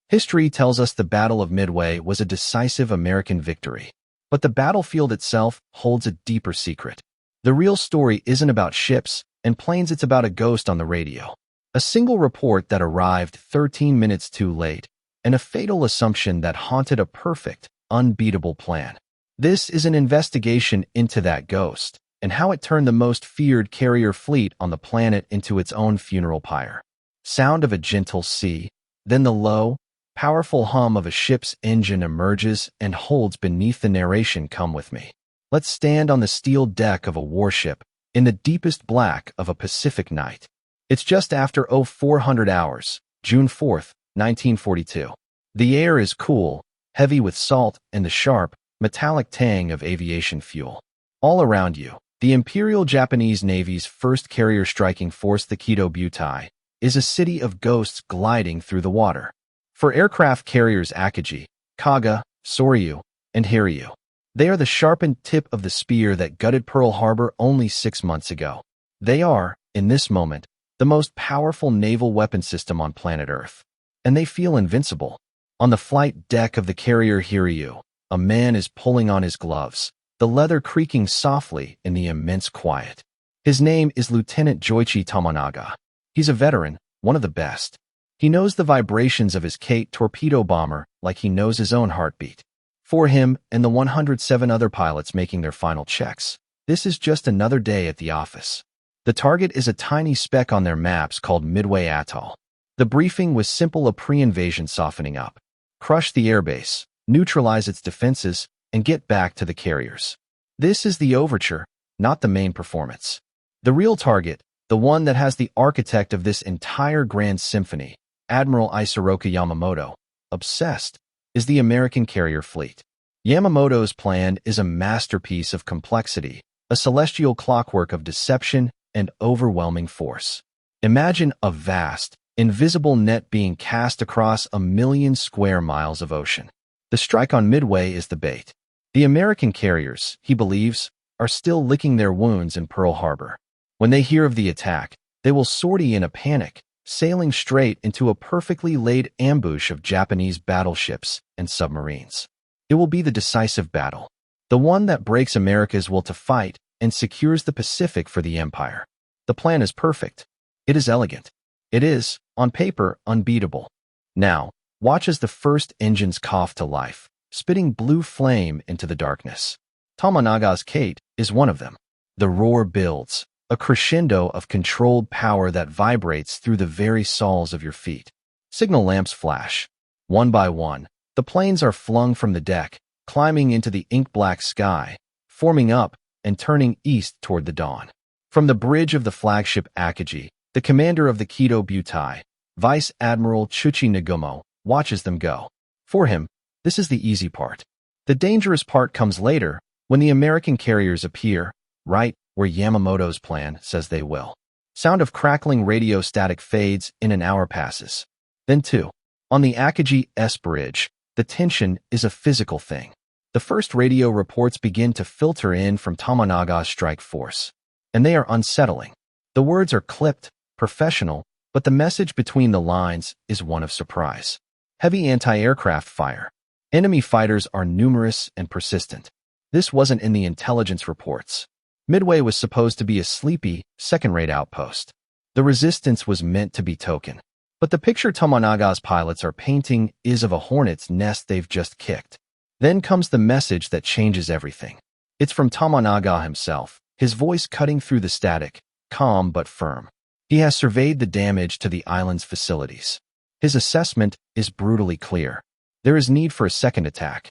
History tells us the Battle of Midway was a decisive American victory. But the battlefield itself holds a deeper secret. The real story isn't about ships and planes, it's about a ghost on the radio. A single report that arrived 13 minutes too late, and a fatal assumption that haunted a perfect, unbeatable plan. This is an investigation into that ghost, and how it turned the most feared carrier fleet on the planet into its own funeral pyre. Sound of a gentle sea, then the low, powerful hum of a ship's engine emerges and holds beneath the narration. Come with me. Let's stand on the steel deck of a warship, in the deepest black of a Pacific night. It's just after 0400 hours, June 4th, 1942. The air is cool, heavy with salt and the sharp, metallic tang of aviation fuel. All around you, the Imperial Japanese Navy's first carrier striking force, the WWII, is a city of ghosts gliding through the water. For aircraft carriers Akagi, Kaga, Soryu, and Hiryu, they are the sharpened tip of the spear that gutted Pearl Harbor only 6 months ago. They are, in this moment, the most powerful naval weapon system on planet Earth. And they feel invincible. On the flight deck of the carrier Hiryu, a man is pulling on his gloves, the leather creaking softly in the immense quiet. His name is Lieutenant Chuichi Nagumo. He's a veteran, one of the best. He knows the vibrations of his Kate torpedo bomber like he knows his own heartbeat. For him and the 107 other pilots making their final checks, this is just another day at the office. The target is a tiny speck on their maps called Midway Atoll. The briefing was simple: a pre-invasion softening up. Crush the airbase, neutralize its defenses, and get back to the carriers. This is the overture, not the main performance. The real target, the one that has the architect of this entire grand symphony, Admiral Yamamoto, obsessed, is the American carrier fleet. Yamamoto's plan is a masterpiece of complexity, a celestial clockwork of deception and overwhelming force. Imagine a vast, invisible net being cast across 1 million square miles of ocean. The strike on Midway is the bait. The American carriers, he believes, are still licking their wounds in Pearl Harbor. When they hear of the attack, they will sortie in a panic, sailing straight into a perfectly laid ambush of Japanese battleships and submarines. It will be the decisive battle, the one that breaks America's will to fight and secures the Pacific for the Empire. The plan is perfect. It is elegant. It is, on paper, unbeatable. Now, watch as the first engines cough to life, spitting blue flame into the darkness. Tomonaga's Kate is one of them. The roar builds, a crescendo of controlled power that vibrates through the very soles of your feet. Signal lamps flash. One by one, the planes are flung from the deck, climbing into the ink-black sky, forming up and turning east toward the dawn. From the bridge of the flagship Akagi, the commander of the WWII, Vice Admiral Chuichi Nagumo, watches them go. For him, this is the easy part. The dangerous part comes later, when the American carriers appear, right where Yamamoto's plan says they will. Sound of crackling radio static fades in, an hour passes. Then too, on the Akagi's bridge, the tension is a physical thing. The first radio reports begin to filter in from Tomonaga's strike force. And they are unsettling. The words are clipped, professional, but the message between the lines is one of surprise. Heavy anti-aircraft fire. Enemy fighters are numerous and persistent. This wasn't in the intelligence reports. Midway was supposed to be a sleepy, second-rate outpost. The resistance was meant to be token. But the picture Tomonaga's pilots are painting is of a hornet's nest they've just kicked. Then comes the message that changes everything. It's from Tomonaga himself, his voice cutting through the static, calm but firm. He has surveyed the damage to the island's facilities. His assessment is brutally clear. There is need for a second attack.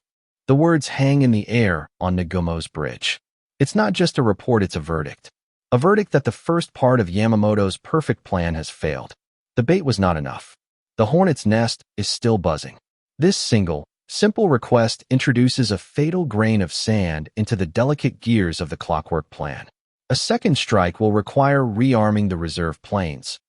The words hang in the air on Nagumo's bridge. It's not just a report, it's a verdict. A verdict that the first part of Yamamoto's perfect plan has failed. The bait was not enough. The hornet's nest is still buzzing. This simple request introduces a fatal grain of sand into the delicate gears of the clockwork plan. A second strike will require rearming the reserve planes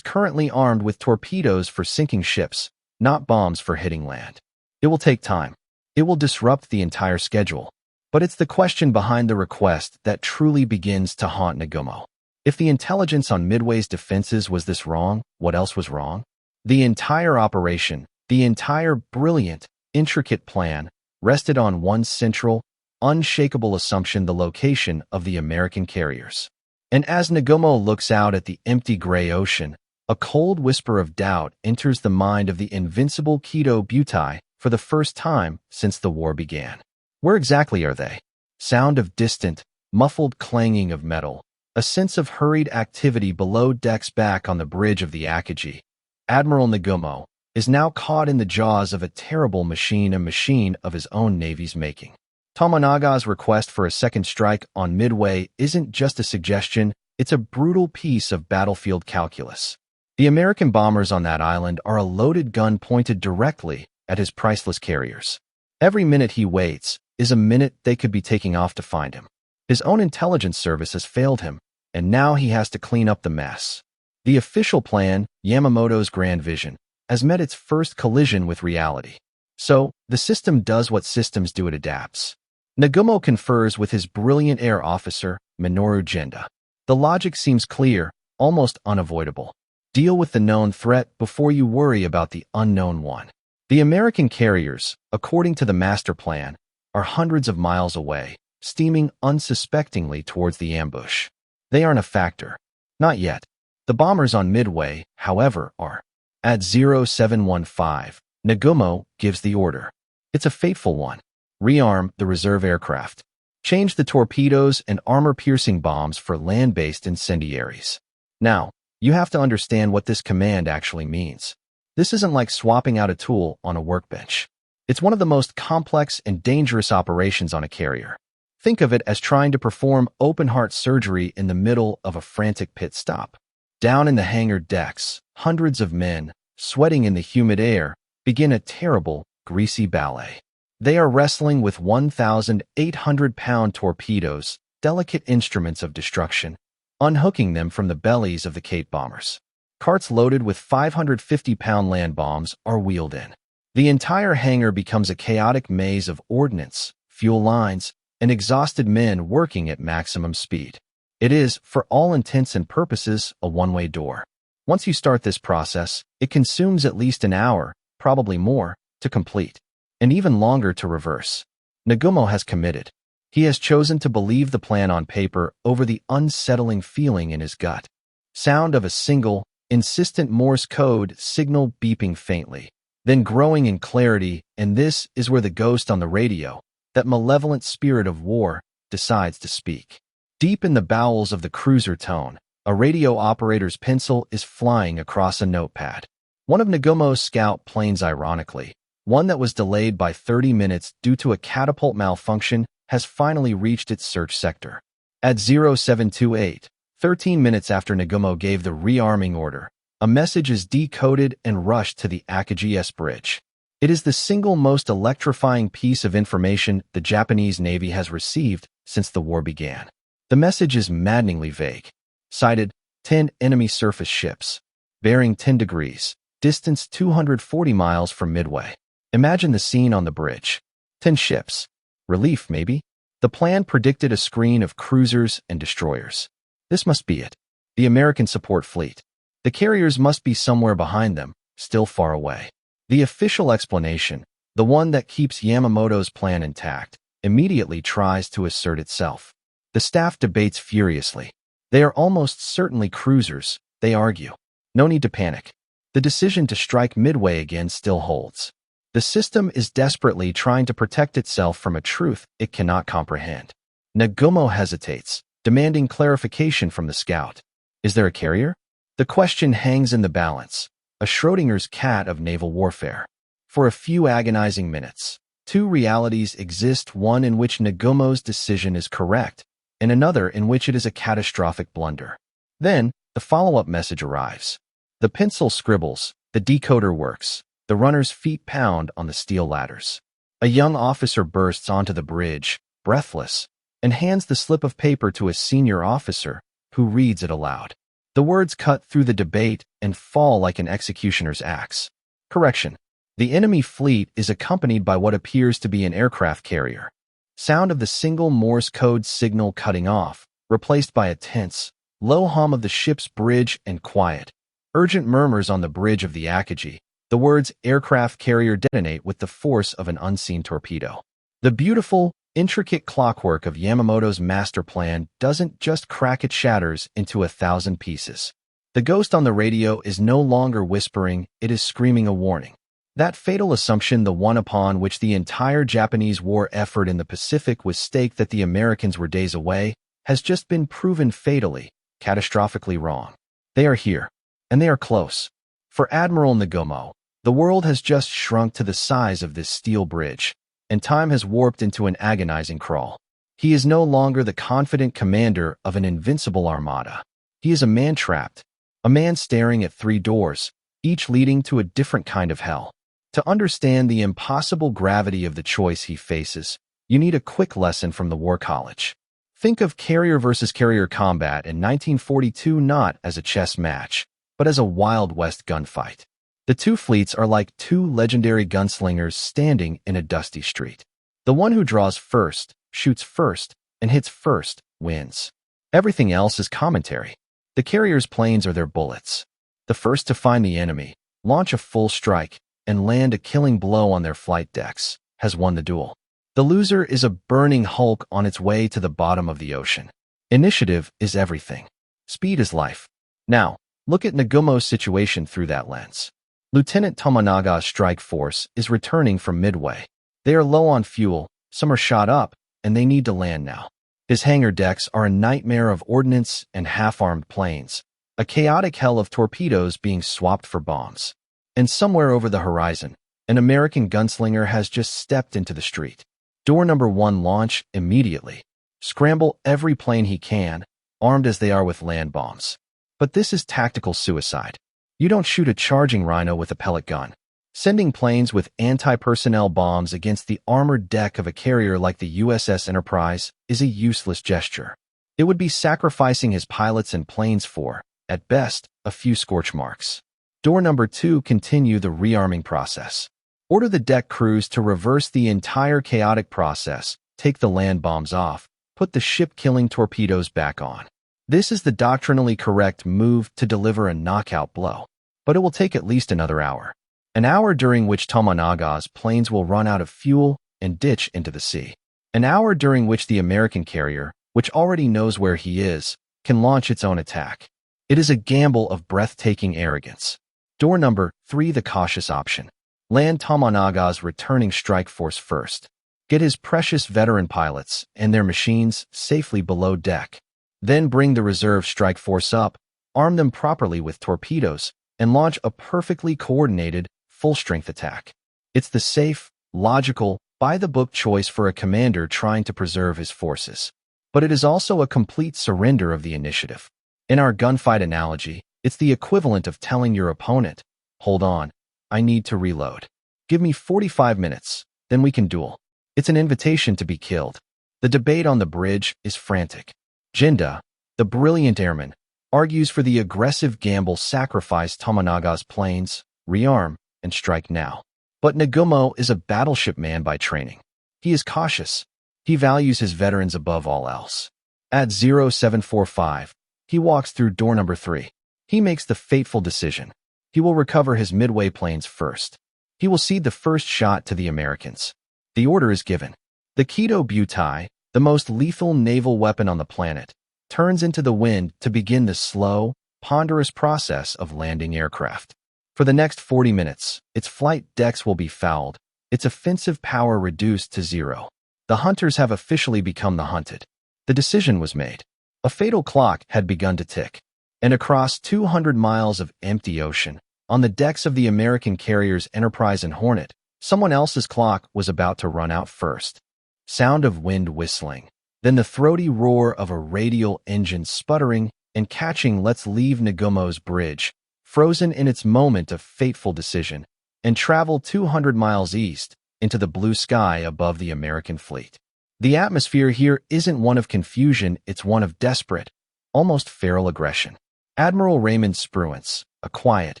currently armed with torpedoes for sinking ships, not bombs for hitting land. It will take time. It will disrupt the entire schedule. But it's the question behind the request that truly begins to haunt Nagumo. If the intelligence on Midway's defenses was this wrong, what else was wrong? The entire operation, The entire brilliant, intricate plan rested on one central, unshakable assumption: the location of the American carriers. And as Nagumo looks out at the empty gray ocean, a cold whisper of doubt enters the mind of the invincible WWII for the first time since the war began. Where exactly are they? Sound of distant, muffled clanging of metal, a sense of hurried activity below decks. Back on the bridge of the Akagi, Admiral Nagumo is now caught in the jaws of a terrible machine, a machine of his own Navy's making. Tomonaga's request for a second strike on Midway isn't just a suggestion, it's a brutal piece of battlefield calculus. The American bombers on that island are a loaded gun pointed directly at his priceless carriers. Every minute he waits is a minute they could be taking off to find him. His own intelligence service has failed him, and now he has to clean up the mess. The official plan, Yamamoto's grand vision, has met its first collision with reality. So, the system does what systems do: it adapts. Nagumo confers with his brilliant air officer, Minoru Genda. The logic seems clear, almost unavoidable. Deal with the known threat before you worry about the unknown one. The American carriers, according to the master plan, are hundreds of miles away, steaming unsuspectingly towards the ambush. They aren't a factor. Not yet. The bombers on Midway, however, are. At 0715, Nagumo gives the order. It's a fateful one. Rearm the reserve aircraft. Change the torpedoes and armor-piercing bombs for land-based incendiaries. Now, you have to understand what this command actually means. This isn't like swapping out a tool on a workbench. It's one of the most complex and dangerous operations on a carrier. Think of it as trying to perform open-heart surgery in the middle of a frantic pit stop. Down in the hangar decks, hundreds of men, sweating in the humid air, begin a terrible, greasy ballet. They are wrestling with 1,800-pound torpedoes, delicate instruments of destruction, unhooking them from the bellies of the Kate bombers. Carts loaded with 550-pound land bombs are wheeled in. The entire hangar becomes a chaotic maze of ordnance, fuel lines, and exhausted men working at maximum speed. It is, for all intents and purposes, a one-way door. Once you start this process, it consumes at least an hour, probably more, to complete, and even longer to reverse. Nagumo has committed. He has chosen to believe the plan on paper over the unsettling feeling in his gut. Sound of a single, insistent Morse code signal beeping faintly, then growing in clarity, and this is where the ghost on the radio, that malevolent spirit of war, decides to speak. Deep in the bowels of the cruiser tone, a radio operator's pencil is flying across a notepad. One of Nagumo's scout planes, ironically, one that was delayed by 30 minutes due to a catapult malfunction, has finally reached its search sector. At 0728, 13 minutes after Nagumo gave the rearming order, a message is decoded and rushed to the Akagi's bridge. It is the single most electrifying piece of information the Japanese Navy has received since the war began. The message is maddeningly vague. Cited, 10 enemy surface ships. Bearing 10 degrees. Distance 240 miles from Midway. Imagine the scene on the bridge. 10 ships. Relief, maybe? The plan predicted a screen of cruisers and destroyers. This must be it. The American support fleet. The carriers must be somewhere behind them, still far away. The official explanation, the one that keeps Yamamoto's plan intact, immediately tries to assert itself. The staff debates furiously. They are almost certainly cruisers, they argue. No need to panic. The decision to strike Midway again still holds. The system is desperately trying to protect itself from a truth it cannot comprehend. Nagumo hesitates, demanding clarification from the scout. Is there a carrier? The question hangs in the balance, a Schrodinger's cat of naval warfare. For a few agonizing minutes, two realities exist: one in which Nagumo's decision is correct, and another in which it is a catastrophic blunder. Then, the follow-up message arrives. The pencil scribbles, the decoder works, the runner's feet pound on the steel ladders. A young officer bursts onto the bridge, breathless, and hands the slip of paper to a senior officer, who reads it aloud. The words cut through the debate and fall like an executioner's axe. Correction. The enemy fleet is accompanied by what appears to be an aircraft carrier. Sound of the single Morse code signal cutting off, replaced by a tense, low hum of the ship's bridge and quiet, urgent murmurs on the bridge of the Akagi. The words aircraft carrier detonate with the force of an unseen torpedo. The beautiful, intricate clockwork of Yamamoto's master plan doesn't just crack, it shatters into 1,000 pieces. The ghost on the radio is no longer whispering, it is screaming a warning. That fatal assumption, the one upon which the entire Japanese war effort in the Pacific was staked, that the Americans were days away, has just been proven fatally, catastrophically wrong. They are here, and they are close. For Admiral Nagumo, the world has just shrunk to the size of this steel bridge, and time has warped into an agonizing crawl. He is no longer the confident commander of an invincible armada. He is a man trapped, a man staring at 3 doors, each leading to a different kind of hell. To understand the impossible gravity of the choice he faces, you need a quick lesson from the War College. Think of carrier versus carrier combat in 1942 not as a chess match, but as a Wild West gunfight. The two fleets are like two legendary gunslingers standing in a dusty street. The one who draws first, shoots first, and hits first, wins. Everything else is commentary. The carrier's planes are their bullets. The first to find the enemy, launch a full strike, and land a killing blow on their flight decks, has won the duel. The loser is a burning hulk on its way to the bottom of the ocean. Initiative is everything. Speed is life. Now, look at Nagumo's situation through that lens. Lieutenant Tomonaga's strike force is returning from Midway. They are low on fuel, some are shot up, and they need to land now. His hangar decks are a nightmare of ordnance and half-armed planes, a chaotic hell of torpedoes being swapped for bombs. And somewhere over the horizon, an American gunslinger has just stepped into the street. Door number 1, launch immediately. Scramble every plane he can, armed as they are with land bombs. But this is tactical suicide. You don't shoot a charging rhino with a pellet gun. Sending planes with anti-personnel bombs against the armored deck of a carrier like the USS Enterprise is a useless gesture. It would be sacrificing his pilots and planes for, at best, a few scorch marks. Door number 2, continue the rearming process. Order the deck crews to reverse the entire chaotic process, take the land bombs off, put the ship-killing torpedoes back on. This is the doctrinally correct move to deliver a knockout blow. But it will take at least another hour. An hour during which Tomonaga's planes will run out of fuel and ditch into the sea. An hour during which the American carrier, which already knows where he is, can launch its own attack. It is a gamble of breathtaking arrogance. Door number 3, the cautious option. Land Tomonaga's returning strike force first. Get his precious veteran pilots and their machines safely below deck. Then bring the reserve strike force up, arm them properly with torpedoes, and launch a perfectly coordinated, full-strength attack. It's the safe, logical, by-the-book choice for a commander trying to preserve his forces. But it is also a complete surrender of the initiative. In our gunfight analogy, it's the equivalent of telling your opponent, "Hold on, I need to reload. Give me 45 minutes, then we can duel." It's an invitation to be killed. The debate on the bridge is frantic. Jinda, the brilliant airman, argues for the aggressive gamble sacrifice Tomonaga's planes, rearm, and strike now. But Nagumo is a battleship man by training. He is cautious. He values his veterans above all else. At 0745, he walks through door number 3. He makes the fateful decision. He will recover his Midway planes first. He will cede the first shot to the Americans. The order is given. The WWII, the most lethal naval weapon on the planet, turns into the wind to begin the slow, ponderous process of landing aircraft. For the next 40 minutes, its flight decks will be fouled, its offensive power reduced to 0. The hunters have officially become the hunted. The decision was made. A fatal clock had begun to tick. And across 200 miles of empty ocean, on the decks of the American carriers Enterprise and Hornet, someone else's clock was about to run out first. Sound of wind whistling, then the throaty roar of a radial engine sputtering and catching Let's Leave Nagumo's bridge, frozen in its moment of fateful decision, and travel 200 miles east into the blue sky above the American fleet. The atmosphere here isn't one of confusion, it's one of desperate, almost feral aggression. Admiral Raymond Spruance, a quiet,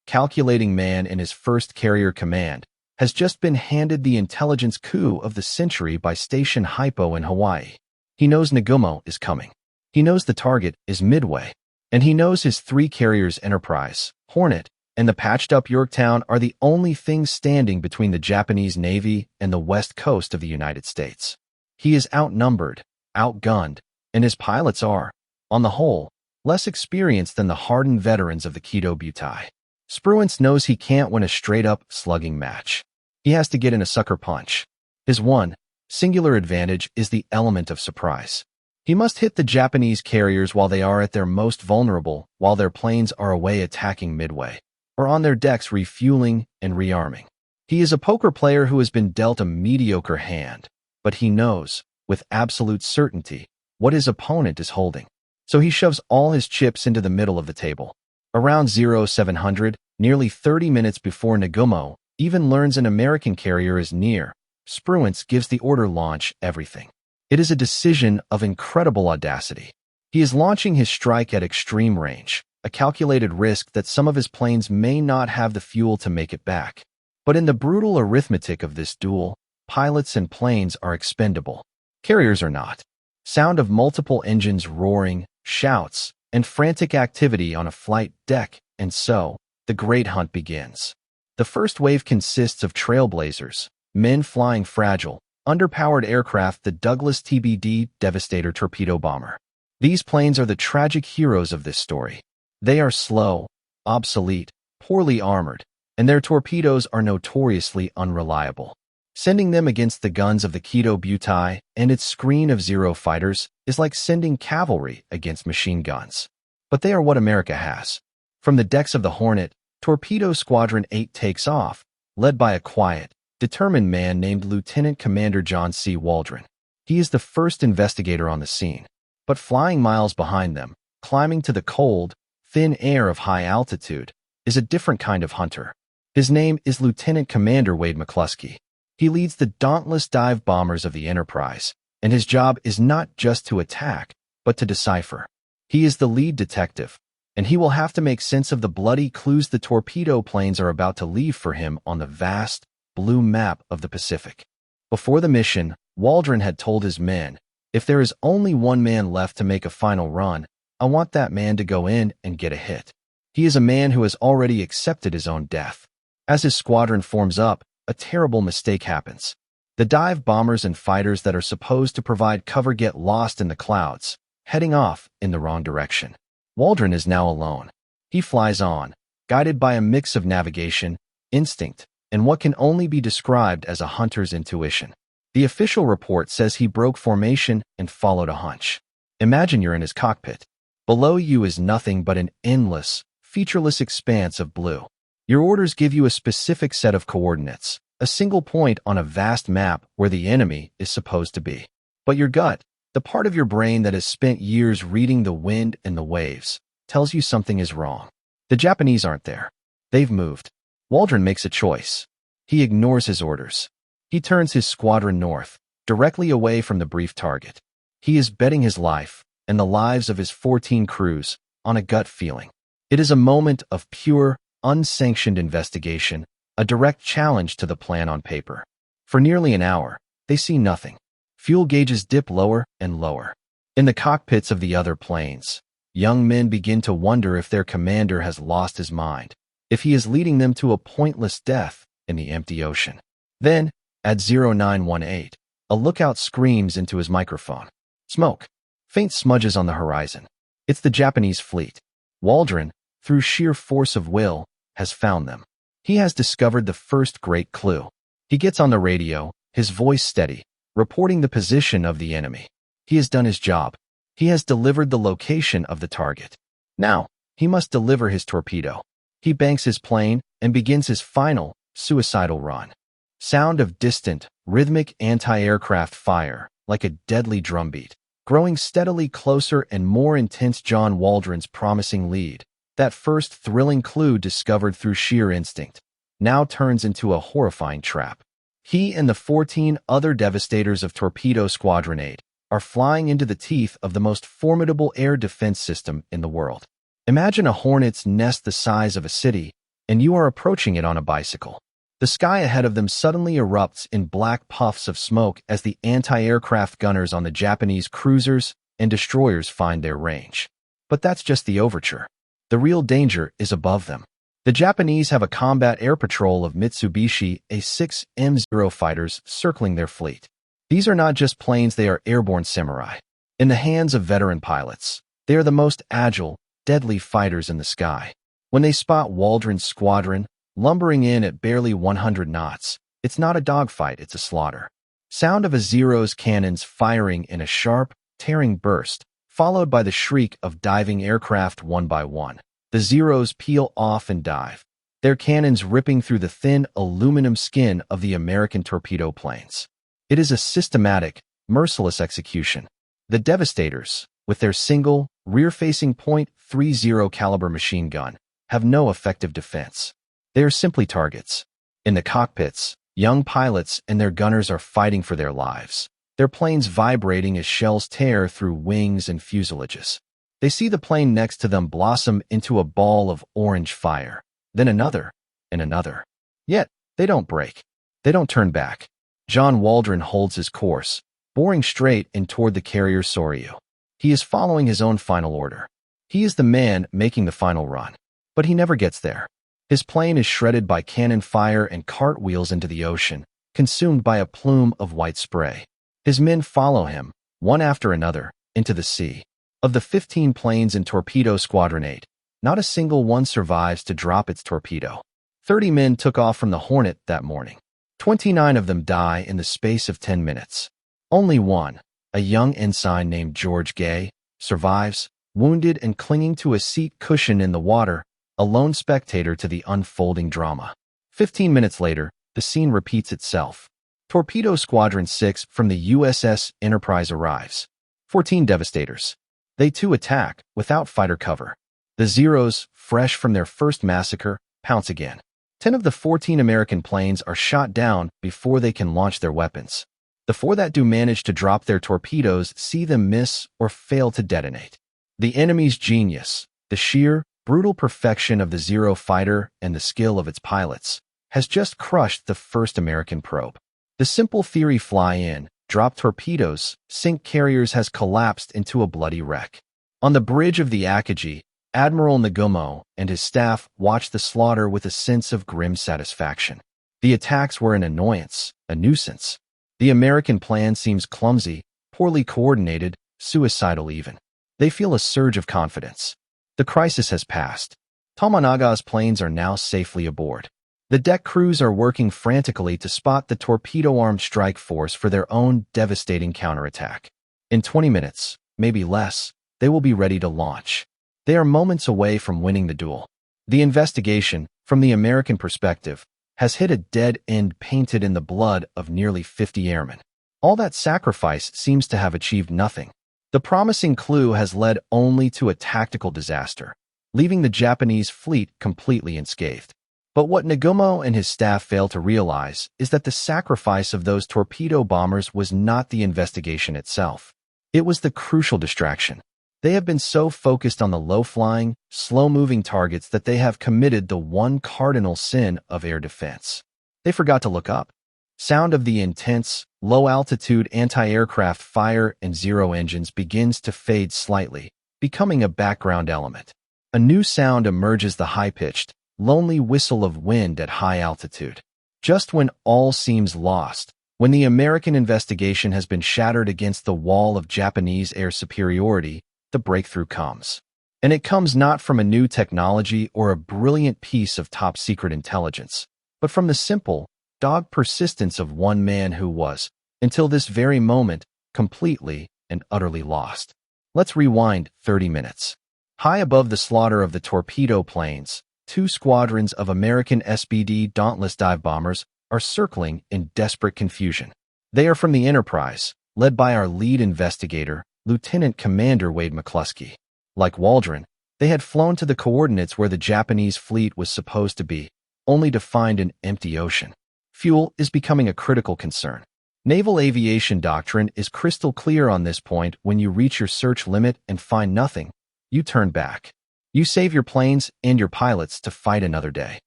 calculating man in his first carrier command, has just been handed the intelligence coup of the century by Station Hypo in Hawaii. He knows Nagumo is coming. He knows the target is Midway. And he knows his 3 carriers Enterprise, Hornet, and the patched-up Yorktown are the only things standing between the Japanese Navy and the west coast of the United States. He is outnumbered, outgunned, and his pilots are, on the whole, less experienced than the hardened veterans of the WWII. Spruance knows he can't win a straight-up slugging match. He has to get in a sucker punch. His one, singular advantage is the element of surprise. He must hit the Japanese carriers while they are at their most vulnerable, while their planes are away attacking Midway, or on their decks refueling and rearming. He is a poker player who has been dealt a mediocre hand, but he knows, with absolute certainty, what his opponent is holding. So he shoves all his chips into the middle of the table. Around 0700, nearly 30 minutes before Nagumo even learns an American carrier is near, Spruance gives the order launch everything. It is a decision of incredible audacity. He is launching his strike at extreme range, a calculated risk that some of his planes may not have the fuel to make it back. But in the brutal arithmetic of this duel, pilots and planes are expendable. Carriers are not. Sound of multiple engines roaring, shouts, and frantic activity on a flight deck, and so, the great hunt begins. The first wave consists of trailblazers, men flying fragile, underpowered aircraft, the Douglas TBD Devastator torpedo bomber. These planes are the tragic heroes of this story. They are slow, obsolete, poorly armored, and their torpedoes are notoriously unreliable. Sending them against the guns of the WWII and its screen of Zero fighters is like sending cavalry against machine guns. But they are what America has. From the decks of the Hornet, Torpedo Squadron 8 takes off, led by a quiet, determined man named Lieutenant Commander John C. Waldron. He is the first investigator on the scene. But flying miles behind them, climbing to the cold, thin air of high altitude, is a different kind of hunter. His name is Lieutenant Commander Wade McCluskey. He leads the dauntless dive bombers of the Enterprise, and his job is not just to attack, but to decipher. He is the lead detective, and he will have to make sense of the bloody clues the torpedo planes are about to leave for him on the vast, blue map of the Pacific. Before the mission, Waldron had told his men, "If there is only one man left to make a final run, I want that man to go in and get a hit." He is a man who has already accepted his own death. As his squadron forms up, a terrible mistake happens. The dive bombers and fighters that are supposed to provide cover get lost in the clouds, heading off in the wrong direction. Waldron is now alone. He flies on, guided by a mix of navigation, instinct, and what can only be described as a hunter's intuition. The official report says he broke formation and followed a hunch. Imagine you're in his cockpit. Below you is nothing but an endless, featureless expanse of blue. Your orders give you a specific set of coordinates, a single point on a vast map where the enemy is supposed to be. But your gut, the part of your brain that has spent years reading the wind and the waves, tells you something is wrong. The Japanese aren't there. They've moved. Waldron makes a choice. He ignores his orders. He turns his squadron north, directly away from the brief target. He is betting his life, and the lives of his 14 crews, on a gut feeling. It is a moment of pure, unsanctioned investigation, a direct challenge to the plan on paper. For nearly an hour, they see nothing. Fuel gauges dip lower and lower. In the cockpits of the other planes, young men begin to wonder if their commander has lost his mind, if he is leading them to a pointless death in the empty ocean. Then, at 0918, a lookout screams into his microphone. Smoke. Faint smudges on the horizon. It's the Japanese fleet. Waldron, through sheer force of will, has found them. He has discovered the first great clue. He gets on the radio, his voice steady, reporting the position of the enemy. He has done his job. He has delivered the location of the target. Now, he must deliver his torpedo. He banks his plane and begins his final, suicidal run. Sound of distant, rhythmic anti-aircraft fire, like a deadly drumbeat, growing steadily closer and more intense. John Waldron's promising lead, that first thrilling clue discovered through sheer instinct, now turns into a horrifying trap. He and the 14 other devastators of Torpedo Squadron 8 are flying into the teeth of the most formidable air defense system in the world. Imagine a hornet's nest the size of a city, and you are approaching it on a bicycle. The sky ahead of them suddenly erupts in black puffs of smoke as the anti-aircraft gunners on the Japanese cruisers and destroyers find their range. But that's just the overture. The real danger is above them. The Japanese have a combat air patrol of Mitsubishi A6M0 fighters circling their fleet. These are not just planes, they are airborne samurai. In the hands of veteran pilots, they are the most agile, deadly fighters in the sky. When they spot Waldron's squadron, lumbering in at barely 100 knots, it's not a dogfight, it's a slaughter. Sound of a Zero's cannons firing in a sharp, tearing burst, followed by the shriek of diving aircraft one by one. The Zeros peel off and dive, their cannons ripping through the thin aluminum skin of the American torpedo planes. It is a systematic, merciless execution. The Devastators, with their single, rear-facing .30 caliber machine gun, have no effective defense. They are simply targets. In the cockpits, young pilots and their gunners are fighting for their lives, their planes vibrating as shells tear through wings and fuselages. They see the plane next to them blossom into a ball of orange fire, then another, and another. Yet, they don't break. They don't turn back. John Waldron holds his course, boring straight in toward the carrier Soryu. He is following his own final order. He is the man making the final run. But he never gets there. His plane is shredded by cannon fire and cartwheels into the ocean, consumed by a plume of white spray. His men follow him, one after another, into the sea. Of the 15 planes in Torpedo Squadron 8, not a single one survives to drop its torpedo. 30 men took off from the Hornet that morning. 29 of them die in the space of 10 minutes. Only one, a young ensign named George Gay, survives, wounded and clinging to a seat cushion in the water, a lone spectator to the unfolding drama. 15 minutes later, the scene repeats itself. Torpedo Squadron 6 from the USS Enterprise arrives. 14 Devastators. They too attack, without fighter cover. The Zeros, fresh from their first massacre, pounce again. 10 of the 14 American planes are shot down before they can launch their weapons. The 4 that do manage to drop their torpedoes see them miss or fail to detonate. The enemy's genius, the sheer, brutal perfection of the Zero fighter and the skill of its pilots, has just crushed the first American probe. The simple theory fly in, drop torpedoes, sink carriers has collapsed into a bloody wreck. On the bridge of the Akagi, Admiral Nagumo and his staff watched the slaughter with a sense of grim satisfaction. The attacks were an annoyance, a nuisance. The American plan seems clumsy, poorly coordinated, suicidal even. They feel a surge of confidence. The crisis has passed. Tomonaga's planes are now safely aboard. The deck crews are working frantically to spot the torpedo-armed strike force for their own devastating counterattack. In 20 minutes, maybe less, they will be ready to launch. They are moments away from winning the duel. The investigation, from the American perspective, has hit a dead end painted in the blood of nearly 50 airmen. All that sacrifice seems to have achieved nothing. The promising clue has led only to a tactical disaster, leaving the Japanese fleet completely unscathed. But what Nagumo and his staff fail to realize is that the sacrifice of those torpedo bombers was not the investigation itself. It was the crucial distraction. They have been so focused on the low-flying, slow-moving targets that they have committed the one cardinal sin of air defense. They forgot to look up. Sound of the intense, low-altitude anti-aircraft fire and Zero engines begins to fade slightly, becoming a background element. A new sound emerges, the high-pitched, lonely whistle of wind at high altitude. Just when all seems lost, when the American investigation has been shattered against the wall of Japanese air superiority, the breakthrough comes. And it comes not from a new technology or a brilliant piece of top-secret intelligence, but from the simple, dogged persistence of one man who was, until this very moment, completely and utterly lost. Let's rewind 30 minutes. High above the slaughter of the torpedo planes, 2 squadrons of American SBD Dauntless dive bombers are circling in desperate confusion. They are from the Enterprise, led by our lead investigator, Lieutenant Commander Wade McCluskey. Like Waldron, they had flown to the coordinates where the Japanese fleet was supposed to be, only to find an empty ocean. Fuel is becoming a critical concern. Naval aviation doctrine is crystal clear on this point. When you reach your search limit and find nothing, you turn back. You save your planes and your pilots to fight another day.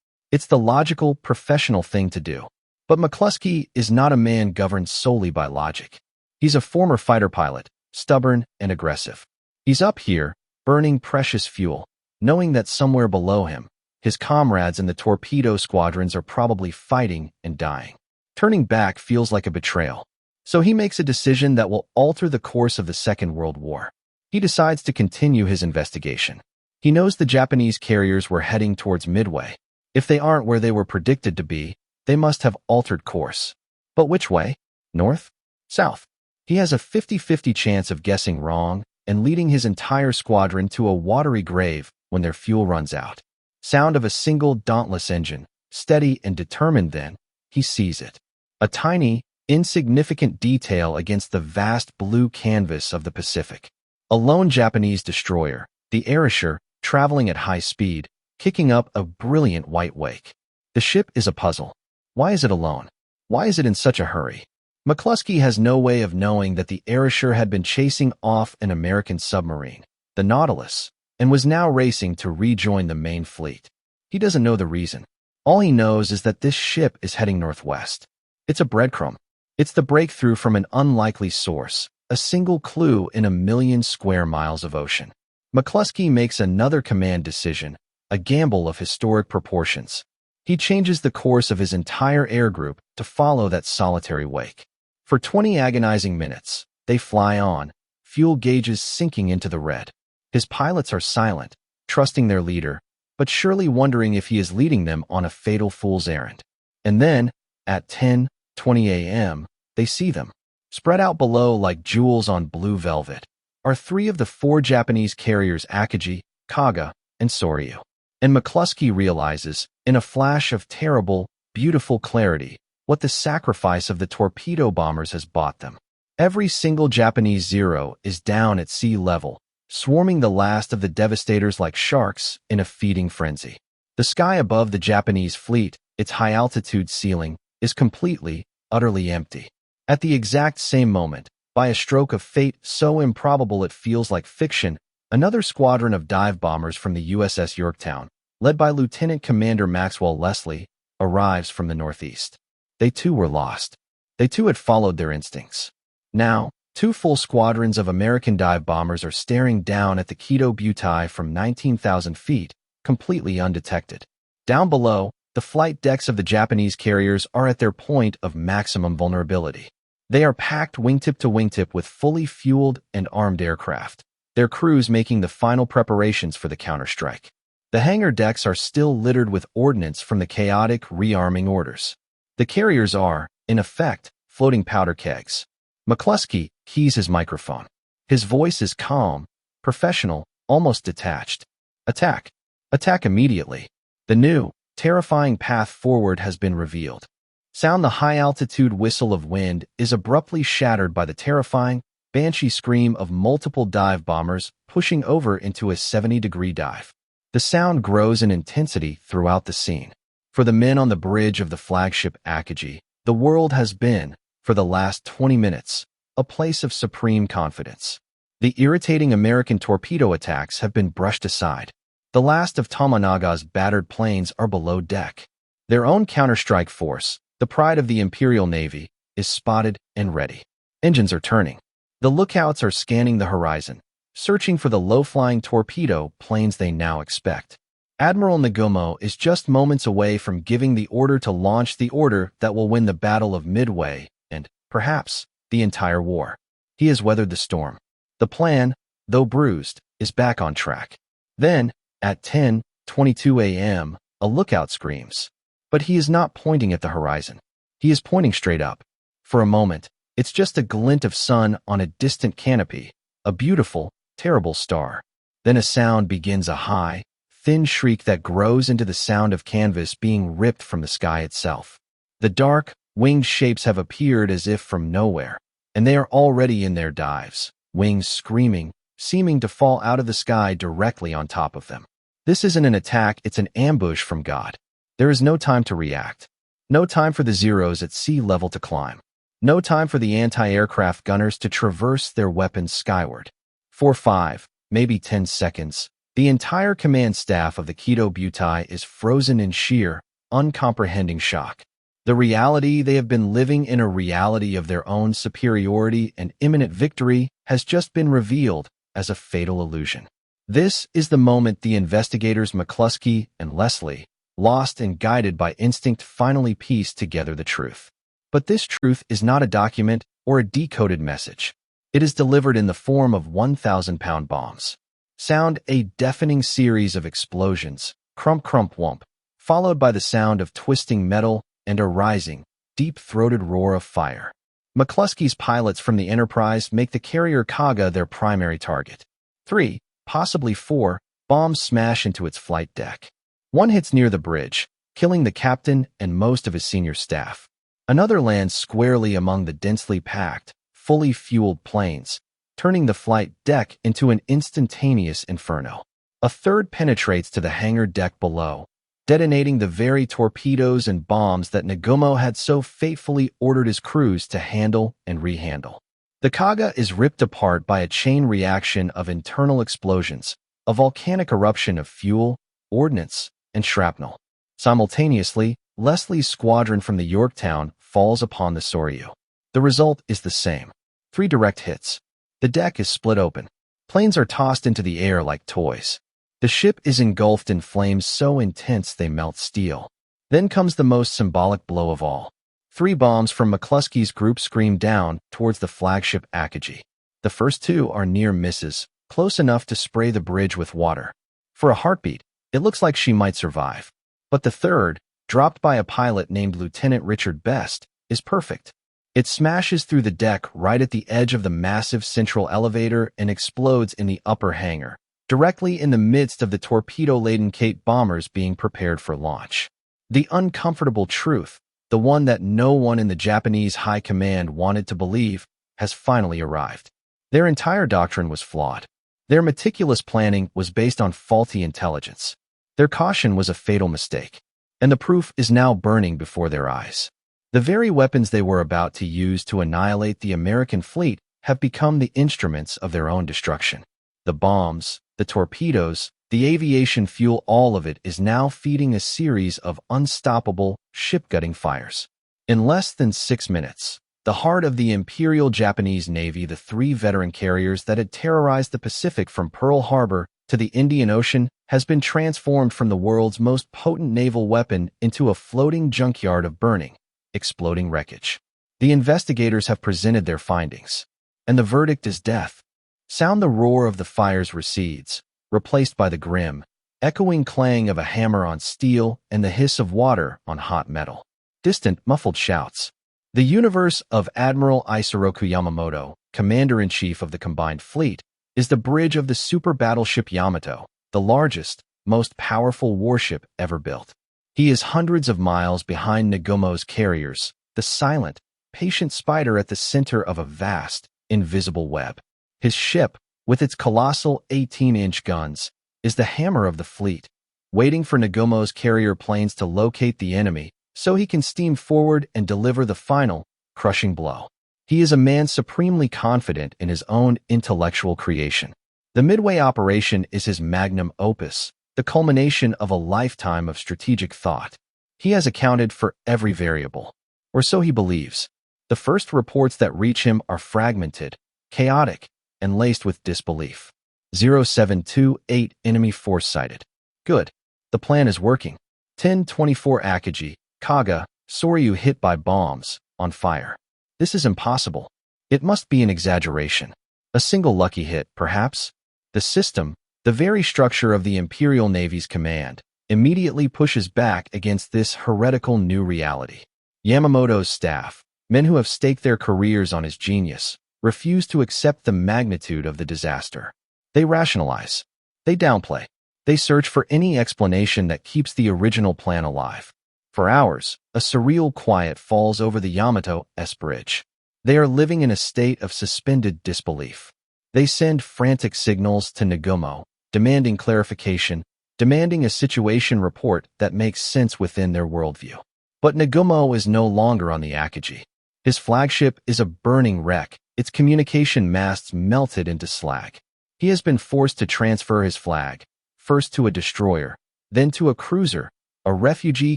It's the logical, professional thing to do. But McCluskey is not a man governed solely by logic. He's a former fighter pilot, stubborn and aggressive. He's up here, burning precious fuel, knowing that somewhere below him, His comrades in the torpedo squadrons are probably fighting and dying. Turning back feels like a betrayal. So he makes a decision that will alter the course of the Second World War. He decides to continue his investigation. He knows the Japanese carriers were heading towards Midway. If they aren't where they were predicted to be, they must have altered course. But which way? North? South? He has a 50-50 chance of guessing wrong and leading his entire squadron to a watery grave when their fuel runs out. Sound of a single dauntless engine, steady and determined. Then he sees it. A tiny, insignificant detail against the vast blue canvas of the Pacific. A lone Japanese destroyer, the Arisher, traveling at high speed, kicking up a brilliant white wake. The ship is a puzzle. Why is it alone? Why is it in such a hurry? McCluskey has no way of knowing that the Arisher had been chasing off an American submarine, the Nautilus, and was now racing to rejoin the main fleet. He doesn't know the reason. All he knows is that this ship is heading northwest. It's a breadcrumb. It's the breakthrough from an unlikely source, a single clue in a million square miles of ocean. McCluskey makes another command decision, a gamble of historic proportions. He changes the course of his entire air group to follow that solitary wake. For 20 agonizing minutes, they fly on, fuel gauges sinking into the red. His pilots are silent, trusting their leader, but surely wondering if he is leading them on a fatal fool's errand. And then, at 10:20 a.m., they see them. Spread out below like jewels on blue velvet are three of the four Japanese carriers Akagi, Kaga, and Soryu. And McCluskey realizes, in a flash of terrible, beautiful clarity, what the sacrifice of the torpedo bombers has bought them. Every single Japanese Zero is down at sea level, swarming the last of the devastators like sharks in a feeding frenzy. The sky above the Japanese fleet, its high-altitude ceiling, is completely, utterly empty. At the exact same moment, by a stroke of fate so improbable it feels like fiction, another squadron of dive bombers from the USS Yorktown, led by Lieutenant Commander Maxwell Leslie, arrives from the northeast. They too were lost. They too had followed their instincts. Now, two full squadrons of American dive bombers are staring down at the WWII from 19,000 feet, completely undetected. Down below, the flight decks of the Japanese carriers are at their point of maximum vulnerability. They are packed wingtip to wingtip with fully fueled and armed aircraft, their crews making the final preparations for the counterstrike. The hangar decks are still littered with ordnance from the chaotic rearming orders. The carriers are, in effect, floating powder kegs. McCluskey keys his microphone. His voice is calm, professional, almost detached. Attack. Attack immediately. The new, terrifying path forward has been revealed. Sound the high-altitude whistle of wind is abruptly shattered by the terrifying, banshee scream of multiple dive bombers pushing over into a 70-degree dive. The sound grows in intensity throughout the scene. For the men on the bridge of the flagship Akagi, the world has been, for the last 20 minutes, a place of supreme confidence. The irritating American torpedo attacks have been brushed aside. The last of Tomonaga's battered planes are below deck. Their own counterstrike force, the pride of the Imperial Navy, is spotted and ready. Engines are turning. The lookouts are scanning the horizon, searching for the low-flying torpedo planes they now expect. Admiral Nagumo is just moments away from giving the order to launch the order that will win the Battle of Midway and, perhaps, the entire war. He has weathered the storm. The plan, though bruised, is back on track. Then, at 10:22 a.m., a lookout screams. But he is not pointing at the horizon. He is pointing straight up. For a moment, it's just a glint of sun on a distant canopy, a beautiful, terrible star. Then a sound begins, a high, thin shriek that grows into the sound of canvas being ripped from the sky itself. The dark, winged shapes have appeared as if from nowhere, and they are already in their dives, wings screaming, seeming to fall out of the sky directly on top of them. This isn't an attack, it's an ambush from God. There is no time to react. No time for the Zeros at sea level to climb. No time for the anti-aircraft gunners to traverse their weapons skyward. For 5, maybe 10 seconds, the entire command staff of the WWII is frozen in sheer, uncomprehending shock. The reality they have been living in, a reality of their own superiority and imminent victory, has just been revealed as a fatal illusion. This is the moment the investigators McCluskey and Leslie, lost and guided by instinct, finally piece together the truth. But this truth is not a document or a decoded message. It is delivered in the form of 1,000-pound bombs. Sound a deafening series of explosions, crump crump whump, followed by the sound of twisting metal and a rising, deep-throated roar of fire. McCluskey's pilots from the Enterprise make the carrier Kaga their primary target. 3, possibly 4, bombs smash into its flight deck. One hits near the bridge, killing the captain and most of his senior staff. Another lands squarely among the densely packed, fully fueled planes, turning the flight deck into an instantaneous inferno. A third penetrates to the hangar deck below, detonating the very torpedoes and bombs that Nagumo had so faithfully ordered his crews to handle and rehandle. The Kaga is ripped apart by a chain reaction of internal explosions, a volcanic eruption of fuel, ordnance, and shrapnel. Simultaneously, Leslie's squadron from the Yorktown falls upon the Soryu. The result is the same. 3 direct hits. The deck is split open. Planes are tossed into the air like toys. The ship is engulfed in flames so intense they melt steel. Then comes the most symbolic blow of all. 3 bombs from McCluskey's group scream down towards the flagship Akagi. The first 2 are near misses, close enough to spray the bridge with water. For a heartbeat, it looks like she might survive. But the third, dropped by a pilot named Lieutenant Richard Best, is perfect. It smashes through the deck right at the edge of the massive central elevator and explodes in the upper hangar, directly in the midst of the torpedo-laden Kate bombers being prepared for launch. The uncomfortable truth, the one that no one in the Japanese high command wanted to believe, has finally arrived. Their entire doctrine was flawed. Their meticulous planning was based on faulty intelligence. Their caution was a fatal mistake. And the proof is now burning before their eyes. The very weapons they were about to use to annihilate the American fleet have become the instruments of their own destruction. The bombs, the torpedoes, the aviation fuel, all of it is now feeding a series of unstoppable, ship-gutting fires. In less than 6 minutes, the heart of the Imperial Japanese Navy, the 3 veteran carriers that had terrorized the Pacific from Pearl Harbor to the Indian Ocean, has been transformed from the world's most potent naval weapon into a floating junkyard of burning, exploding wreckage. The investigators have presented their findings, and the verdict is death. Sound the roar of the fires recedes, replaced by the grim, echoing clang of a hammer on steel and the hiss of water on hot metal. Distant, muffled shouts. The universe of Admiral Isoroku Yamamoto, Commander-in-Chief of the Combined Fleet, is the bridge of the super battleship Yamato, the largest, most powerful warship ever built. He is hundreds of miles behind Nagumo's carriers, the silent, patient spider at the center of a vast, invisible web. His ship, with its colossal 18-inch guns, is the hammer of the fleet, waiting for Nagumo's carrier planes to locate the enemy so he can steam forward and deliver the final, crushing blow. He is a man supremely confident in his own intellectual creation. The Midway operation is his magnum opus, the culmination of a lifetime of strategic thought. He has accounted for every variable, or so he believes. The first reports that reach him are fragmented, chaotic, and laced with disbelief. 0728 enemy force sighted. Good. The plan is working. 1024 Akagi, Kaga, Soryu hit by bombs, on fire. This is impossible. It must be an exaggeration. A single lucky hit, perhaps? The system, the very structure of the Imperial Navy's command, immediately pushes back against this heretical new reality. Yamamoto's staff, men who have staked their careers on his genius, refuse to accept the magnitude of the disaster. They rationalize. They downplay. They search for any explanation that keeps the original plan alive. For hours, a surreal quiet falls over the Yamato-S bridge. They are living in a state of suspended disbelief. They send frantic signals to Nagumo, demanding clarification, demanding a situation report that makes sense within their worldview. But Nagumo is no longer on the Akagi. His flagship is a burning wreck, its communication masts melted into slag. He has been forced to transfer his flag, first to a destroyer, then to a cruiser, a refugee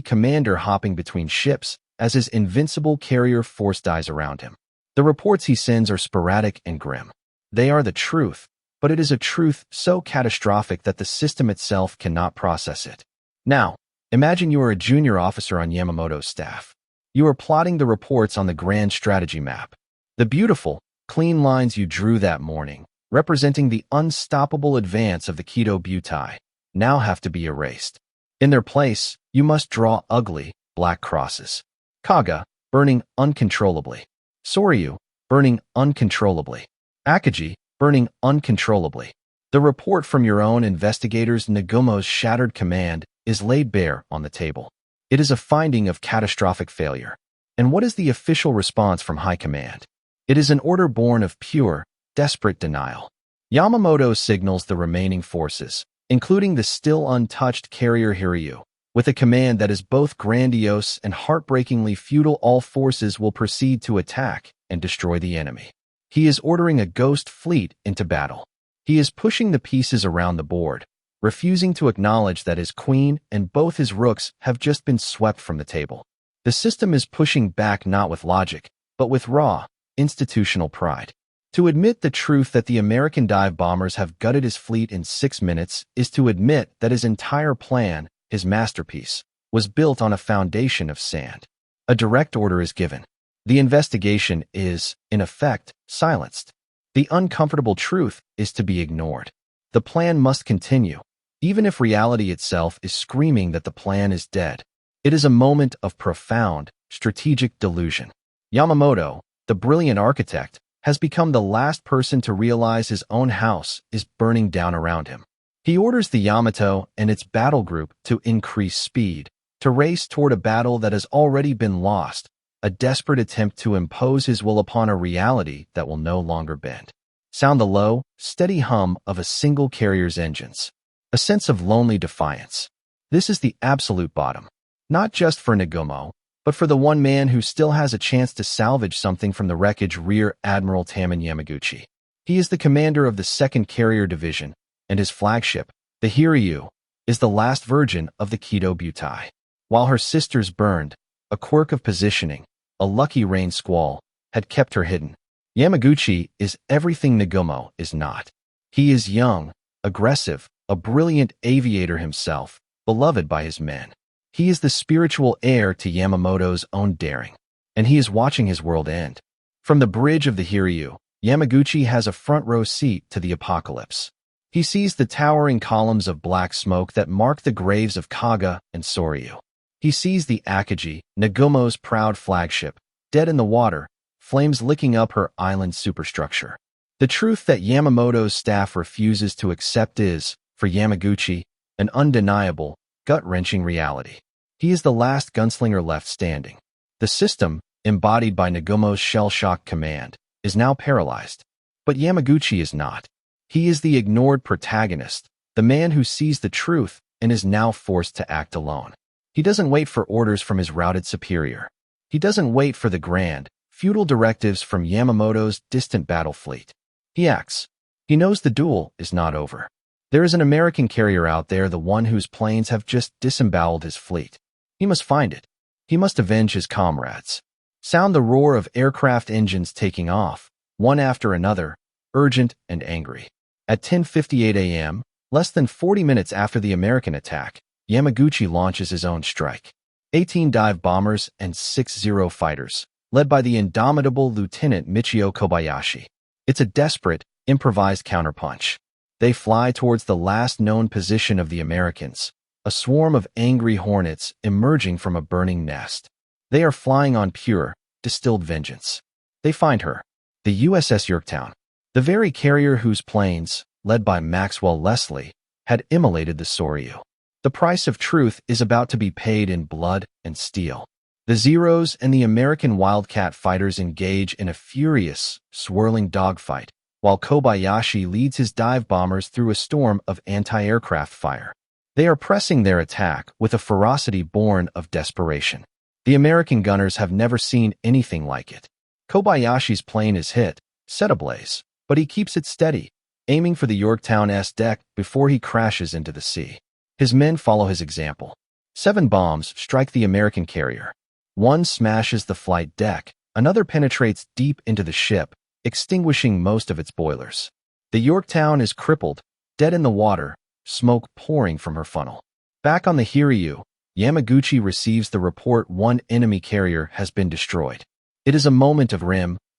commander hopping between ships as his invincible carrier force dies around him. The reports he sends are sporadic and grim. They are the truth, but it is a truth so catastrophic that the system itself cannot process it. Now, imagine you are a junior officer on Yamamoto's staff. You are plotting the reports on the grand strategy map. The beautiful, clean lines you drew that morning, representing the unstoppable advance of the WWII, now have to be erased. In their place, you must draw ugly, black crosses. Kaga, burning uncontrollably. Soryu, burning uncontrollably. Akagi, burning uncontrollably. The report from your own investigators Nagumo's shattered command is laid bare on the table. It is a finding of catastrophic failure. And what is the official response from High Command? It is an order born of pure, desperate denial. Yamamoto signals the remaining forces, including the still untouched carrier Hiryu, with a command that is both grandiose and heartbreakingly futile. All forces will proceed to attack and destroy the enemy. He is ordering a ghost fleet into battle. He is pushing the pieces around the board, refusing to acknowledge that his queen and both his rooks have just been swept from the table. The system is pushing back not with logic, but with raw, institutional pride. To admit the truth that the American dive bombers have gutted his fleet in 6 minutes is to admit that his entire plan, his masterpiece, was built on a foundation of sand. A direct order is given. The investigation is, in effect, silenced. The uncomfortable truth is to be ignored. The plan must continue, even if reality itself is screaming that the plan is dead. It is a moment of profound, strategic delusion. Yamamoto, the brilliant architect, has become the last person to realize his own house is burning down around him. He orders the Yamato and its battle group to increase speed, to race toward a battle that has already been lost, a desperate attempt to impose his will upon a reality that will no longer bend. Sound the low, steady hum of a single carrier's engines. A sense of lonely defiance. This is the absolute bottom. Not just for Nagumo, but for the one man who still has a chance to salvage something from the wreckage. Rear Admiral Taman Yamaguchi. He is the commander of the 2nd Carrier Division, and his flagship, the Hiryu, is the last virgin of the WWII. While her sisters burned, a quirk of positioning, a lucky rain squall, had kept her hidden. Yamaguchi is everything Nagumo is not. He is young, aggressive, a brilliant aviator himself, beloved by his men. He is the spiritual heir to Yamamoto's own daring, and he is watching his world end. From the bridge of the Hiryu, Yamaguchi has a front-row seat to the apocalypse. He sees the towering columns of black smoke that mark the graves of Kaga and Soryu. He sees the Akagi, Nagumo's proud flagship, dead in the water, flames licking up her island superstructure. The truth that Yamamoto's staff refuses to accept is, for Yamaguchi, an undeniable, gut-wrenching reality. He is the last gunslinger left standing. The system, embodied by Nagumo's shell-shocked command, is now paralyzed. But Yamaguchi is not. He is the ignored protagonist, the man who sees the truth and is now forced to act alone. He doesn't wait for orders from his routed superior. He doesn't wait for the grand, feudal directives from Yamamoto's distant battle fleet. He acts. He knows the duel is not over. There is an American carrier out there, the one whose planes have just disemboweled his fleet. He must find it. He must avenge his comrades. Sound the roar of aircraft engines taking off, one after another, urgent and angry. At 10:58 a.m., less than 40 minutes after the American attack, Yamaguchi launches his own strike. 18 dive bombers and 6 Zero fighters, led by the indomitable Lieutenant Michio Kobayashi. It's a desperate, improvised counterpunch. They fly towards the last known position of the Americans, a swarm of angry hornets emerging from a burning nest. They are flying on pure, distilled vengeance. They find her, the USS Yorktown, the very carrier whose planes, led by Maxwell Leslie, had immolated the Soryu. The price of truth is about to be paid in blood and steel. The Zeros and the American Wildcat fighters engage in a furious, swirling dogfight, while Kobayashi leads his dive bombers through a storm of anti-aircraft fire. They are pressing their attack with a ferocity born of desperation. The American gunners have never seen anything like it. Kobayashi's plane is hit, set ablaze, but he keeps it steady, aiming for the Yorktown's deck before he crashes into the sea. His men follow his example. 7 bombs strike the American carrier. One smashes the flight deck, another penetrates deep into the ship, extinguishing most of its boilers. The Yorktown is crippled, dead in the water, smoke pouring from her funnel. Back on the Hiryu, Yamaguchi receives the report one enemy carrier has been destroyed. It is a moment of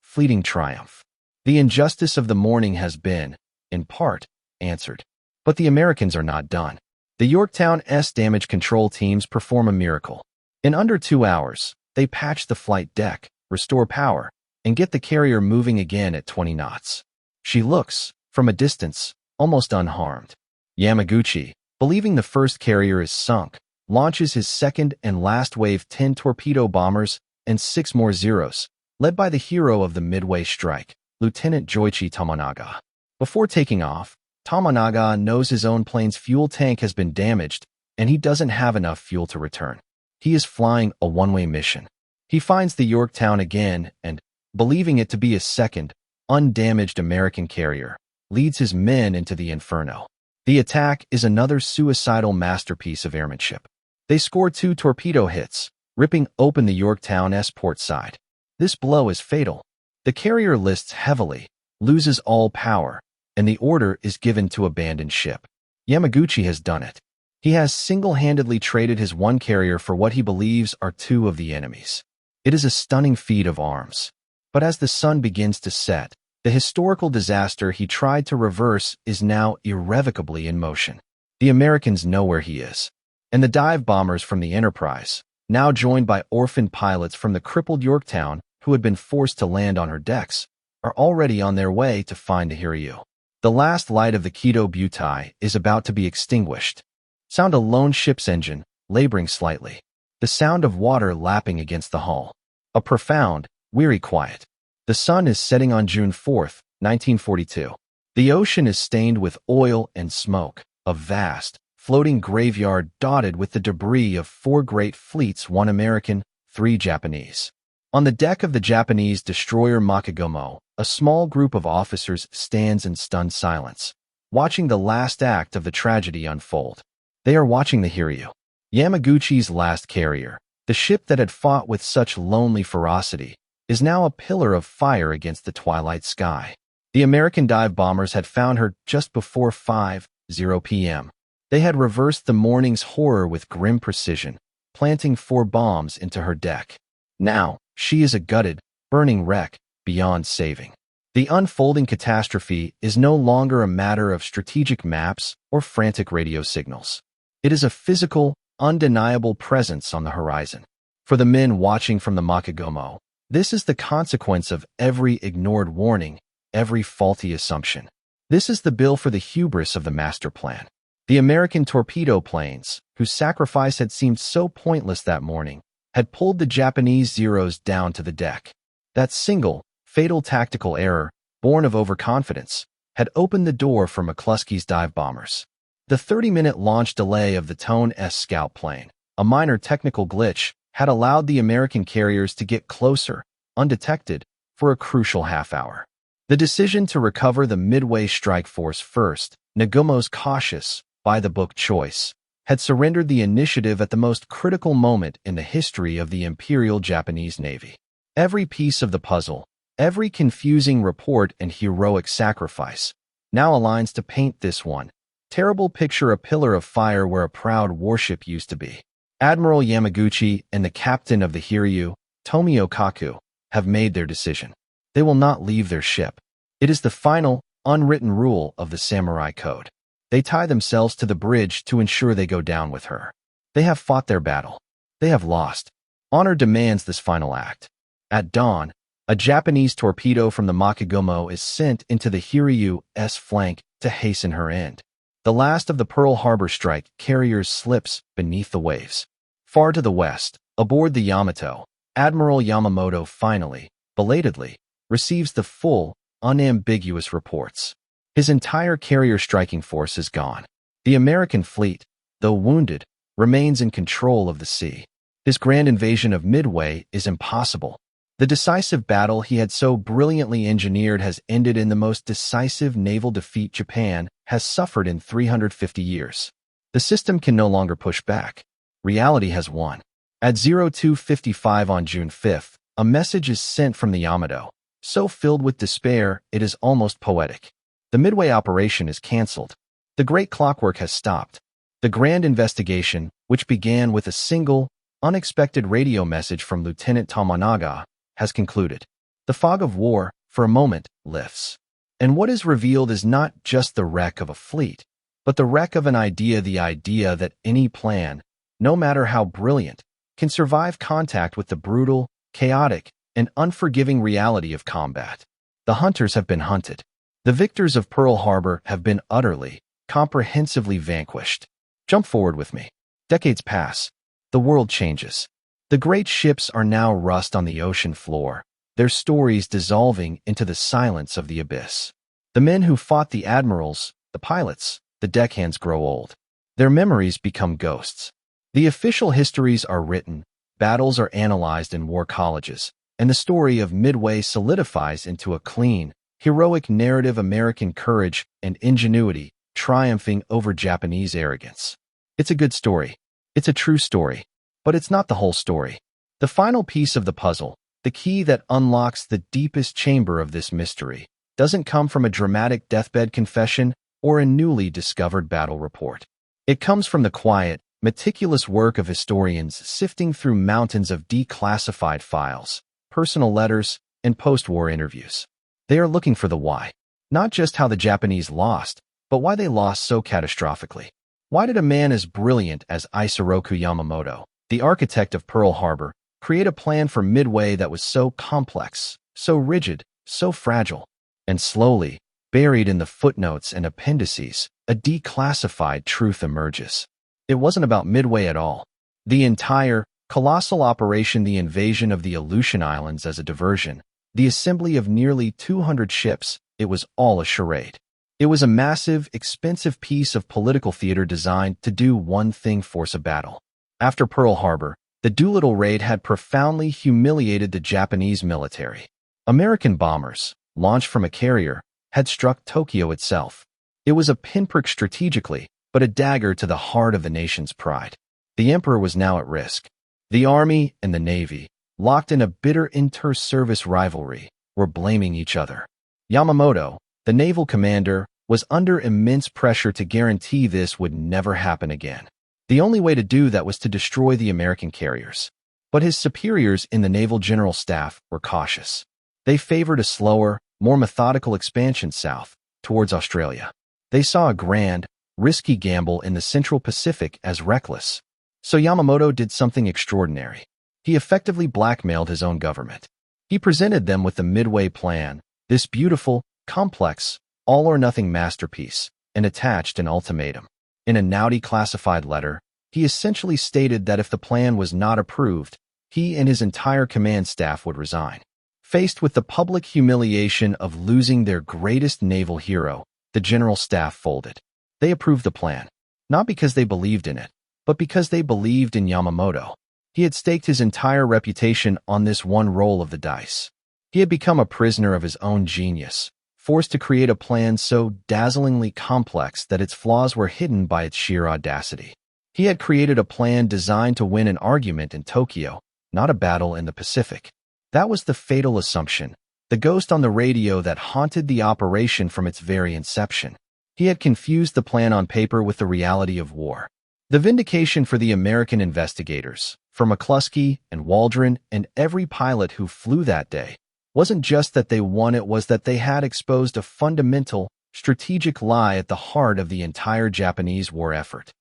fleeting triumph. The injustice of the morning has been, in part, answered. But the Americans are not done. The Yorktown's damage control teams perform a miracle. In under 2 hours, they patch the flight deck, restore power, and get the carrier moving again at 20 knots. She looks, from a distance, almost unharmed. Yamaguchi, believing the first carrier is sunk, launches his second and last wave 10 torpedo bombers and 6 more Zeros, led by the hero of the Midway strike, Lieutenant Chuichi Nagumo. Before taking off, Nagumo knows his own plane's fuel tank has been damaged, and he doesn't have enough fuel to return. He is flying a one-way mission. He finds the Yorktown again and, believing it to be a second, undamaged American carrier, leads his men into the inferno. The attack is another suicidal masterpiece of airmanship. They score 2 torpedo hits, ripping open the Yorktown's port side. This blow is fatal. The carrier lists heavily, loses all power, and the order is given to abandon ship. Yamaguchi has done it. He has single-handedly traded his one carrier for what he believes are 2 of the enemy's. It is a stunning feat of arms. But as the sun begins to set, the historical disaster he tried to reverse is now irrevocably in motion. The Americans know where he is. And the dive bombers from the Enterprise, now joined by orphaned pilots from the crippled Yorktown who had been forced to land on her decks, are already on their way to find the Hiryu. The last light of the WWII is about to be extinguished. Sound a lone ship's engine, laboring slightly. The sound of water lapping against the hull. A profound, weary quiet. The sun is setting on June 4th, 1942. The ocean is stained with oil and smoke, a vast, floating graveyard dotted with the debris of 4 great fleets, 1 American, 3 Japanese. On the deck of the Japanese destroyer Nagumo, a small group of officers stands in stunned silence, watching the last act of the tragedy unfold. They are watching the Hiryu, Yamaguchi's last carrier. The ship that had fought with such lonely ferocity is now a pillar of fire against the twilight sky. The American dive bombers had found her just before 5:00 p.m. They had reversed the morning's horror with grim precision, planting 4 bombs into her deck. Now, she is a gutted, burning wreck, beyond saving. The unfolding catastrophe is no longer a matter of strategic maps or frantic radio signals. It is a physical, undeniable presence on the horizon. For the men watching from the Nagumo, this is the consequence of every ignored warning, every faulty assumption. This is the bill for the hubris of the master plan. The American torpedo planes, whose sacrifice had seemed so pointless that morning, had pulled the Japanese Zeros down to the deck. That single, fatal tactical error, born of overconfidence, had opened the door for McCluskey's dive bombers. The 30-minute launch delay of the Tone-S scout plane, a minor technical glitch, had allowed the American carriers to get closer, undetected, for a crucial half-hour. The decision to recover the Midway strike force first, Nagumo's cautious, by-the-book choice, had surrendered the initiative at the most critical moment in the history of the Imperial Japanese Navy. Every piece of the puzzle, every confusing report and heroic sacrifice, now aligns to paint this one terrible picture, a pillar of fire where a proud warship used to be. Admiral Yamaguchi and the captain of the Hiryu, Tomio Kaku, have made their decision. They will not leave their ship. It is the final, unwritten rule of the samurai code. They tie themselves to the bridge to ensure they go down with her. They have fought their battle. They have lost. Honor demands this final act. At dawn, a Japanese torpedo from the Nagumo is sent into the Hiryu's flank to hasten her end. The last of the Pearl Harbor strike carriers slips beneath the waves. Far to the west, aboard the Yamato, Admiral Yamamoto finally, belatedly, receives the full, unambiguous reports. His entire carrier striking force is gone. The American fleet, though wounded, remains in control of the sea. His grand invasion of Midway is impossible. The decisive battle he had so brilliantly engineered has ended in the most decisive naval defeat Japan has suffered in 350 years. The system can no longer push back. Reality has won. At 02:55 on June 5th, a message is sent from the Yamato, so filled with despair it is almost poetic. The Midway operation is cancelled. The Great Clockwork has stopped. The grand investigation, which began with a single, unexpected radio message from Lieutenant Tomonaga, has concluded. The fog of war, for a moment, lifts. And what is revealed is not just the wreck of a fleet, but the wreck of an idea, the idea that any plan, no matter how brilliant, can survive contact with the brutal, chaotic, and unforgiving reality of combat. The hunters have been hunted. The victors of Pearl Harbor have been utterly, comprehensively vanquished. Jump forward with me. Decades pass. The world changes. The great ships are now rust on the ocean floor, their stories dissolving into the silence of the abyss. The men who fought the admirals, the pilots, the deckhands grow old. Their memories become ghosts. The official histories are written, battles are analyzed in war colleges, and the story of Midway solidifies into a clean, heroic narrative, American courage and ingenuity triumphing over Japanese arrogance. It's a good story. It's a true story. But it's not the whole story. The final piece of the puzzle, the key that unlocks the deepest chamber of this mystery, doesn't come from a dramatic deathbed confession or a newly discovered battle report. It comes from the quiet, meticulous work of historians sifting through mountains of declassified files, personal letters, and post-war interviews. They are looking for the why. Not just how the Japanese lost, but why they lost so catastrophically. Why did a man as brilliant as Isoroku Yamamoto, the architect of Pearl Harbor, create a plan for Midway that was so complex, so rigid, so fragile? And slowly, buried in the footnotes and appendices, a declassified truth emerges. It wasn't about Midway at all. The entire, colossal operation, the invasion of the Aleutian Islands as a diversion, the assembly of nearly 200 ships, it was all a charade. It was a massive, expensive piece of political theater designed to do one thing: force a battle. After Pearl Harbor, the Doolittle raid had profoundly humiliated the Japanese military. American bombers, launched from a carrier, had struck Tokyo itself. It was a pinprick strategically, but a dagger to the heart of the nation's pride. The emperor was now at risk. The Army and the Navy, locked in a bitter inter-service rivalry, were blaming each other. Yamamoto, the naval commander, was under immense pressure to guarantee this would never happen again. The only way to do that was to destroy the American carriers. But his superiors in the Naval General Staff were cautious. They favored a slower, more methodical expansion south, towards Australia. They saw a grand, risky gamble in the Central Pacific as reckless. So Yamamoto did something extraordinary. He effectively blackmailed his own government. He presented them with the Midway Plan, this beautiful, complex, all-or-nothing masterpiece, and attached an ultimatum. In a now declassified letter, he essentially stated that if the plan was not approved, he and his entire command staff would resign. Faced with the public humiliation of losing their greatest naval hero, the general staff folded. They approved the plan, not because they believed in it, but because they believed in Yamamoto. He had staked his entire reputation on this one roll of the dice. He had become a prisoner of his own genius, forced to create a plan so dazzlingly complex that its flaws were hidden by its sheer audacity. He had created a plan designed to win an argument in Tokyo, not a battle in the Pacific. That was the fatal assumption, the ghost on the radio that haunted the operation from its very inception. He had confused the plan on paper with the reality of war. The vindication for the American investigators, for McCluskey and Waldron and every pilot who flew that day, wasn't just that they won, it was that they had exposed a fundamental, strategic lie at the heart of the entire Japanese war effort.